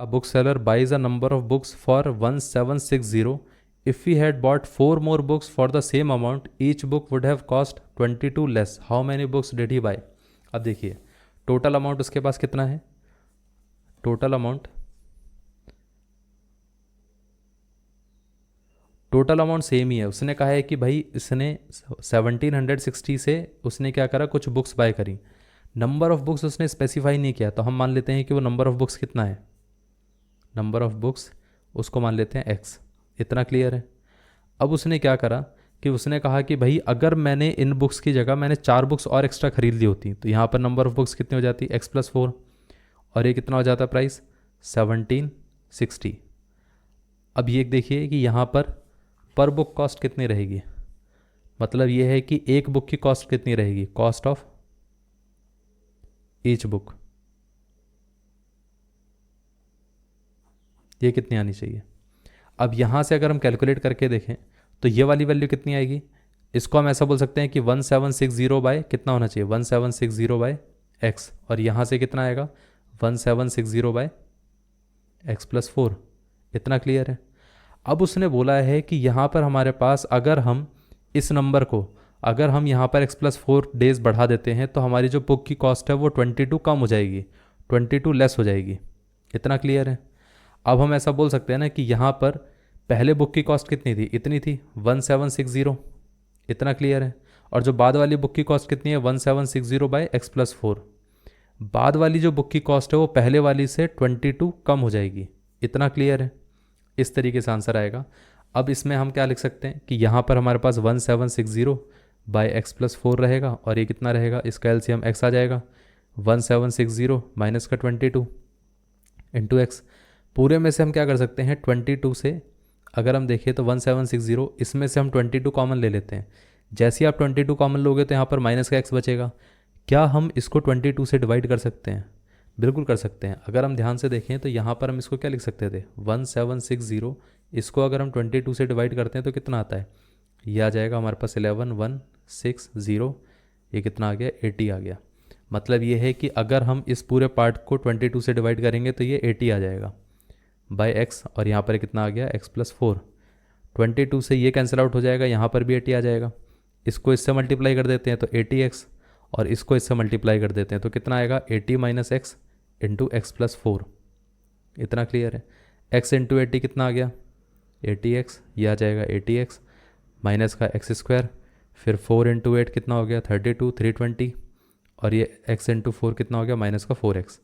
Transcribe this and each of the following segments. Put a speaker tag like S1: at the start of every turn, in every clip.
S1: A bookseller buys a number of books for 1760. If he had bought 4 more books for the same amount, each book would have cost 22 less. How many books did he buy? अब देखिए total amount उसके पास कितना है, total amount same ही है। उसने कहा है कि भाई इसने 1760 से उसने क्या करा, कुछ बुक्स बाय करी। नंबर ऑफ बुक्स उसने स्पेसिफाई नहीं किया, तो हम मान लेते हैं कि वो नंबर ऑफ बुक्स कितना है, नंबर ऑफ बुक्स उसको मान लेते हैं x। इतना क्लियर है। अब उसने क्या करा कि उसने कहा कि भाई अगर मैंने इन बुक्स की जगह मैंने 4 बुक्स और एक्स्ट्रा खरीद ली होती तो यहाँ पर नंबर ऑफ बुक्स कितनी हो जाती, x+4, और ये कितना हो जाता प्राइस 1760। अब ये देखिए कि यहाँ पर बुक कॉस्ट कितनी रहेगी, मतलब ये है कि एक बुक की कॉस्ट कितनी रहेगी, कॉस्ट ऑफ ईच बुक, ये कितनी आनी चाहिए। अब यहाँ से अगर हम कैलकुलेट करके देखें तो ये वाली वैल्यू कितनी आएगी, इसको हम ऐसा बोल सकते हैं कि 1760 बाय कितना होना चाहिए, 1760 बाय x, और यहाँ से कितना आएगा 1760 बाय x+4। इतना क्लियर है। अब उसने बोला है कि यहाँ पर हमारे पास अगर हम इस नंबर को अगर हम यहाँ पर x+4 डेज बढ़ा देते हैं तो हमारी जो बुक की कॉस्ट है वो 22 कम हो जाएगी, 22 लेस हो जाएगी। इतना क्लियर है। अब हम ऐसा बोल सकते हैं ना कि यहाँ पर पहले बुक की कॉस्ट कितनी थी, इतनी थी 1760। इतना क्लियर है। और जो बाद वाली बुक की कॉस्ट कितनी है 1760 बाय x+4। बाद वाली जो बुक की कॉस्ट है वो पहले वाली से 22 कम हो जाएगी। इतना क्लियर है। इस तरीके से आंसर आएगा। अब इसमें हम क्या लिख सकते हैं कि यहाँ पर हमारे पास 1760 बाय x+4 रहेगा और ये कितना रहेगा, इसका एलसीएम x आ जाएगा, 1760 माइनस का 22 इंटू x। पूरे में से हम क्या कर सकते हैं 22 से अगर हम देखें तो 1760, इसमें से हम 22 कॉमन ले लेते हैं। जैसे ही आप 22 कॉमन लोगे तो यहाँ पर माइनस का x बचेगा। क्या हम इसको 22 से डिवाइड कर सकते हैं? बिल्कुल कर सकते हैं। अगर हम ध्यान से देखें तो यहाँ पर हम इसको क्या लिख सकते थे 1760, इसको अगर हम 22 से डिवाइड करते हैं तो कितना आता है, ये आ जाएगा हमारे पास 11160। ये कितना आ गया 80 आ गया। मतलब ये है कि अगर हम इस पूरे पार्ट को 22 से डिवाइड करेंगे तो ये 80 आ जाएगा बाय x, और यहाँ पर कितना आ गया x+4। 22 से ये कैंसिल आउट हो जाएगा, यहाँ पर भी 80 आ जाएगा। इसको इससे मल्टीप्लाई कर देते हैं तो 80x, और इसको इससे मल्टीप्लाई कर देते हैं तो कितना आएगा 80 माइनस x इंटू x+4। इतना क्लियर है। x इंटू 80 कितना आ गया 80x, ये आ जाएगा 80x माइनस का x², फिर 4 इंटू 8 कितना हो गया 32 320, और ये x इंटू 4 कितना हो गया माइनस का 4x।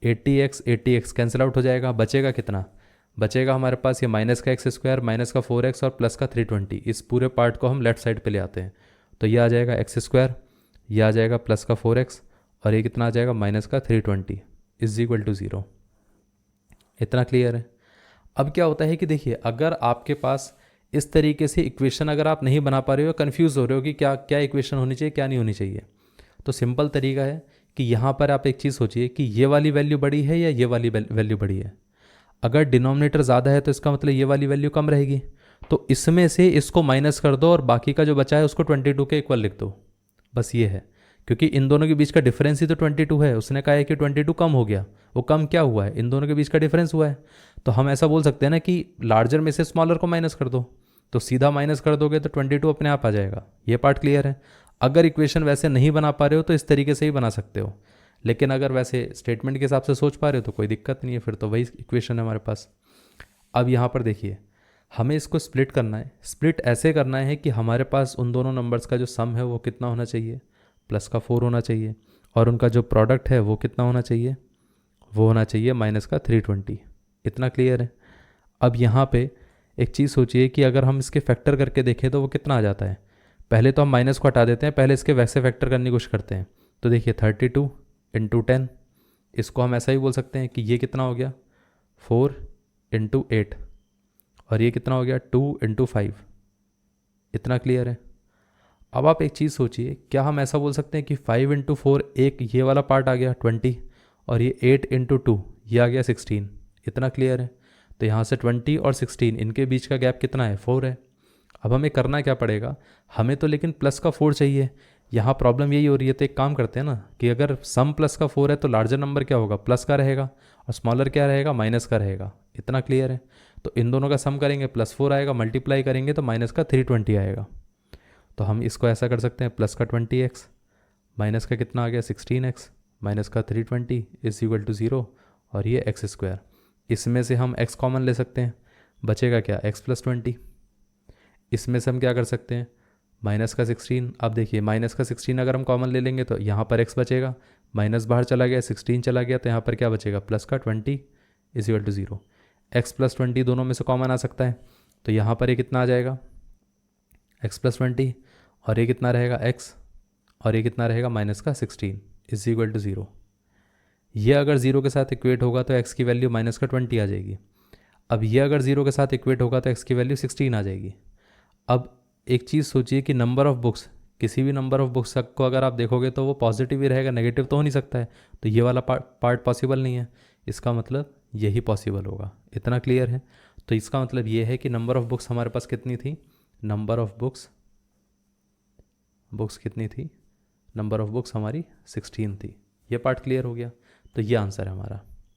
S1: 80x कैंसिल आउट हो जाएगा, बचेगा कितना, बचेगा हमारे पास ये माइनस का x² माइनस का 4x और प्लस का 320। इस पूरे पार्ट को हम लेफ्ट साइड पे ले आते हैं तो ये आ जाएगा x², ये आ जाएगा प्लस का 4x, और ये कितना आ जाएगा माइनस का 320 इज इक्वल टू 0। इतना क्लियर है। अब क्या होता है कि देखिए अगर आपके पास इस तरीके से इक्वेशन अगर आप नहीं बना पा रहे हो, कंफ्यूज हो रहे हो कि क्या क्या इक्वेशन होनी चाहिए क्या नहीं होनी चाहिए, तो सिंपल तरीका है कि यहाँ पर आप एक चीज़ सोचिए कि ये वाली वैल्यू बड़ी है या ये वाली वैल्यू बड़ी है। अगर डिनोमिनेटर ज़्यादा है तो इसका मतलब ये वाली वैल्यू कम रहेगी, तो इसमें से इसको माइनस कर दो और बाकी का जो बचा है उसको 22 के इक्वल लिख दो। बस ये है, क्योंकि इन दोनों के बीच का डिफरेंस ही तो 22 है। उसने कहा है कि 22 कम हो गया, वो कम क्या हुआ है, इन दोनों के बीच का डिफरेंस हुआ है। तो हम ऐसा बोल सकते हैं ना कि लार्जर में से स्मॉलर को माइनस कर दो, तो सीधा माइनस कर दोगे तो 22 अपने आप आ जाएगा। ये पार्ट क्लियर है। अगर इक्वेशन वैसे नहीं बना पा रहे हो तो इस तरीके से ही बना सकते हो, लेकिन अगर वैसे स्टेटमेंट के हिसाब से सोच पा रहे हो तो कोई दिक्कत नहीं है, फिर तो वही इक्वेशन है हमारे पास। अब यहाँ पर देखिए हमें इसको स्प्लिट करना है। स्प्लिट ऐसे करना है कि हमारे पास उन दोनों नंबर्स का जो सम है वो कितना होना चाहिए, प्लस का 4 होना चाहिए, और उनका जो प्रोडक्ट है वो कितना होना चाहिए, वो होना चाहिए माइनस का 320। इतना क्लियर है। अब यहाँ पे एक चीज़ सोचिए कि अगर हम इसके फैक्टर करके देखें तो वो कितना आ जाता है। पहले तो हम माइनस को हटा देते हैं, पहले इसके वैसे फैक्टर करने की कोशिश करते हैं। तो देखिए 32 इंटू 10, इसको हम ऐसा ही बोल सकते हैं कि ये कितना हो गया 4 इंटू 8, और ये कितना हो गया 2 इंटू 5। इतना क्लियर है। अब आप एक चीज़ सोचिए, क्या हम ऐसा बोल सकते हैं कि 5 इंटू 4 एक ये वाला पार्ट आ गया 20, और ये 8 इंटू 2 ये आ गया 16। इतना क्लियर है। तो यहाँ से 20 और 16 इनके बीच का गैप कितना है 4 है। अब हमें करना क्या पड़ेगा, हमें तो लेकिन प्लस का 4 चाहिए, यहाँ प्रॉब्लम यही हो रही है, तो एक काम करते हैं ना कि अगर सम प्लस का 4 है तो लार्जर नंबर क्या होगा, प्लस का रहेगा, और स्मॉलर क्या रहेगा, माइनस का रहेगा। इतना क्लियर है। तो इन दोनों का सम करेंगे +4 आएगा, मल्टीप्लाई करेंगे तो माइनस का 320 आएगा। तो हम इसको ऐसा कर सकते हैं, प्लस का 20x माइनस का कितना आ गया 16x माइनस का 320 इज इक्वल टू 0, और ये x²। इसमें से हम x कॉमन ले सकते हैं, बचेगा क्या x+20। इसमें से हम क्या कर सकते हैं, माइनस का 16। अब देखिए माइनस का 16 अगर हम कॉमन ले लेंगे तो यहाँ पर x बचेगा, माइनस बाहर चला गया, 16 चला गया, तो यहाँ पर क्या बचेगा, प्लस का 20 इज इक्वल टू 0। x+20 दोनों में से कॉमन आ सकता है, तो यहाँ पर ये कितना आ जाएगा x+20, और ये कितना रहेगा x, और ये कितना रहेगा माइनस का 16 इज इक्वल टू 0। ये अगर 0 के साथ इक्वेट होगा तो x की वैल्यू माइनस का 20 आ जाएगी। अब ये अगर 0 के साथ इक्वेट होगा तो x की वैल्यू 16 आ जाएगी। अब एक चीज़ सोचिए कि नंबर ऑफ़ बुक्स, किसी भी नंबर ऑफ़ बुक्स को अगर आप देखोगे तो वो पॉजिटिव ही रहेगा, नेगेटिव तो हो नहीं सकता है। तो ये वाला पार्ट पॉसिबल नहीं है, इसका मतलब यही पॉसिबल होगा। इतना क्लियर है। तो इसका मतलब ये है कि नंबर ऑफ़ बुक्स हमारे पास कितनी थी, नंबर ऑफ़ बुक्स कितनी थी, नंबर ऑफ़ बुक्स हमारी 16 थी। ये पार्ट क्लियर हो गया। तो ये आंसर है हमारा।